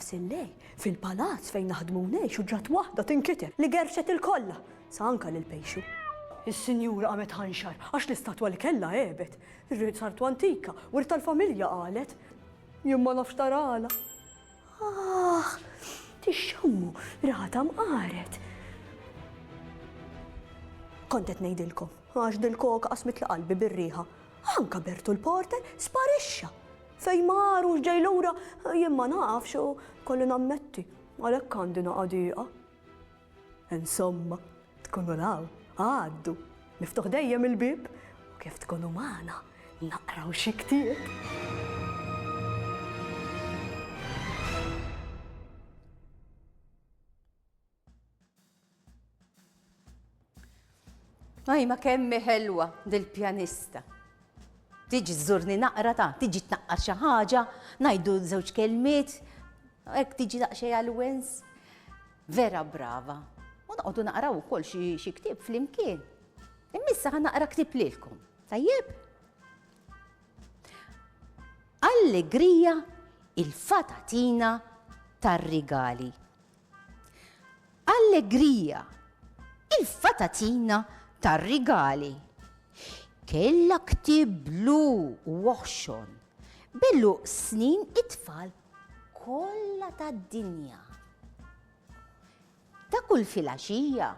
sillej fil-palazz fejn naħdmu xu ġrat waħda tinkiter li gerxet il-kolla sa anka lil-pejxu. Is-sinjura qamet ħanxar għax l-istatwa li kellha għebet. Ir-rid sartu antika u tal-familja qalet. Jien ma nafx tarala. Tixxammu rata mqaret. Kontet ngħidilkom għax dil-koka qasmet li qalbi bir-riħa. Anka Bertu l-porter sparixxa. Fej maru ġej lura jien ma nafx u kollu nammetti għalhekk għandi naqadiqa. Insomma, tkunu law, għaddu, miftuħ dejjem il-bib u kif tkunu magħna naqraw xi ktieb. Ma kemmi ħelwa dil-pjanista. Tiġi żżurni naqra tiġi tnaqqar xi ħaġa, ngħidu żewġ kelmiet, hekk tiġi daqsxejn għall-wens. Vera brava. U noqogħdu naqraw ukoll xi ktieb flimkien. Immissa ħa naqra ktieb lilkom. Tajjeb? Allegrija il-fatatina tar-rigali. Allegrija il-fatatina tar-rigali. Kella ktieb blu u waħxon, billu snin it-tfal kollha tad-dinja. Ta' kull filgħaxija,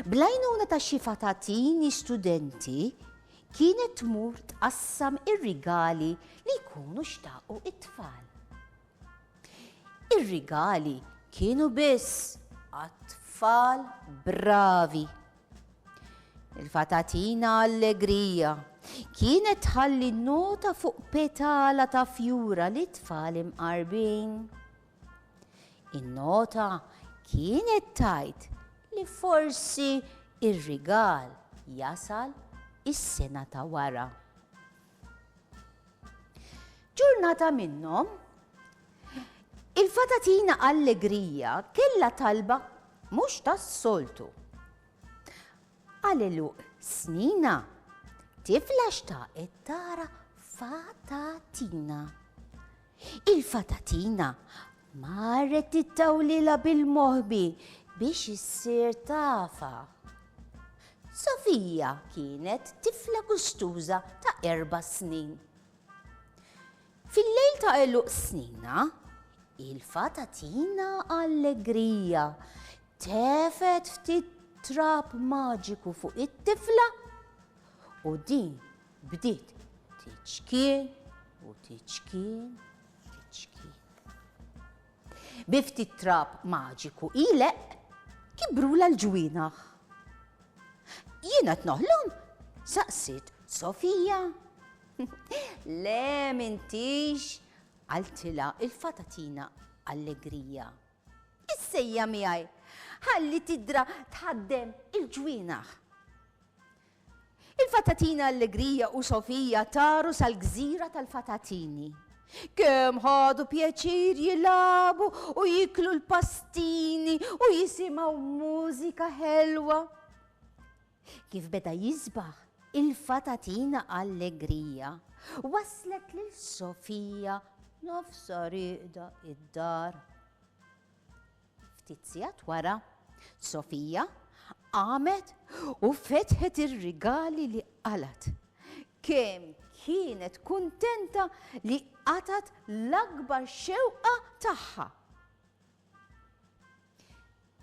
blajnuna ta' xi fatatini studenti kienet tmur tqassam ir-rigali li jkunu xtaqu it-tfal. Ir-rigali kienu biss għat-tfal bravi. Il-fatatina Allegrija kienet tħalli nota fuq petala ta' fjura li tfal imqarbin. In-nota kienet tajt li forsi ir-rigal jasal is-sena ta' wara. Ġurnata minnhom, il-fatatina Allegrija kellha talba mhux tas-soltu. Għalilu snina, tifla xtaqet tara fatatina. Il-fatatina marret tittawlila bil-moħbi biex issir tafa. Sofija kienet tifla gustuża ta' 4 snin. Fil-lejl ta' eluq snina, il-fatatina Allegrija tefet ftit trap maġiku fuq it-tifla u din bdiet tiċkien u tiċkien. Biftit trap maġiku ileq kibrula l-ġwienaħ. Jiena tnoħlhom saqsit Sofija. Le m'intix għaltila il-fatatina Allegrija. Issejja miegħi ħalli tidra tħaddem il-ġwienaħ. Il-fatatina Allegrija u Sofija taru sal-gżira tal-fatatini. Kemm ħadu pjaċir jilabu u jiklu l-pastini u jisimgħu mużika ħelwa. Kif beda jisbaħ il-fatatina Allegrija waslet lil Sofija nofsa riqda id-dar. Ftit sigħat wara, Sofija qamet u fetħet ir-rigali li qalat. Kemm kienet kuntenta li qatat l-akbar xewqa tagħha.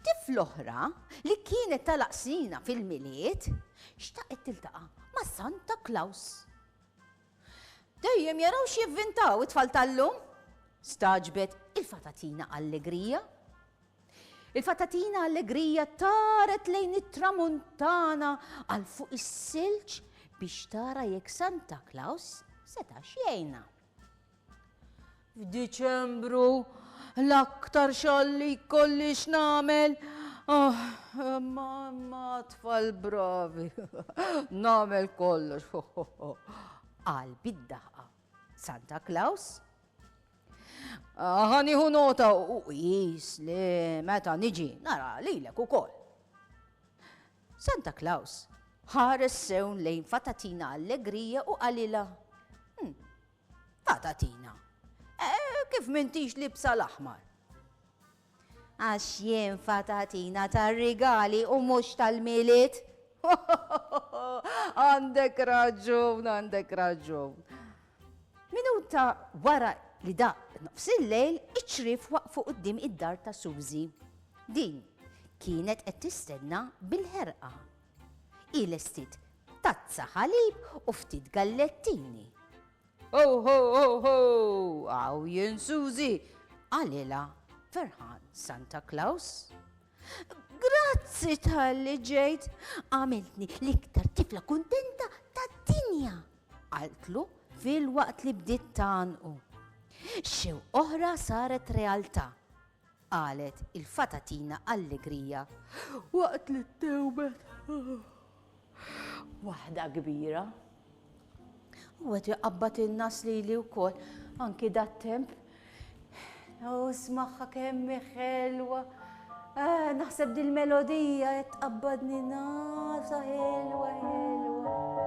Tifl oħra li kienet talaqsina fil-miliet xtaqet tiltaqa' ma' Santa Claus. Dejjem jaraw x'jivvintaw it-tfal tal-lum? Staġbet il-fatatina Allegrija. Il-fatatina Allegrija taret lejn it-tramuntana għal fuq is-silġ biex tara jekk Santa Claus seta' xjejna. F'Diċembru l-aktar xalli jkolli x'namel. Ma tfal bravi, namel kollox. Qal bid-daħqa Santa Claus. Ħaniħu nota u qis li meta niġi nara lilek ukoll. Santa Claus ħares sewn lejn fatatina Allegrija u qalilha: Fatatina, kif m'intix libsa l-aħmar? Għax jien fatatina tar-rigali u mhux tal-miliet. Għandek raġun, għandek raġun. Minuta wara li daq nofs il-lejl, iċrif waqfu qudiem id-dar ta' Suzy. Din kienet qed tistenna bil-ħerqa. Il-estit tazza ħalib u ftit gallettini. Ho, ho, ho, ho, għaw jien Suzy, għalila ferħan Santa Claus. Grazzi tal-li ġejt, għamiltni l-iktar tifla kuntenta tad-dinja. Għaltlu fil-waqt li bdiet tanqu. Xew oħra saret realtà, qalet il-fatatina allegrija. Waqt li t-tewbet. Waħda kbira. U għet jaqabbat il-nas li wkoll, anki dat-temp. U smaħħa kemmi ħelwa. Naħseb dil-melodija jtqabbadni nasa ħelwa ħelwa.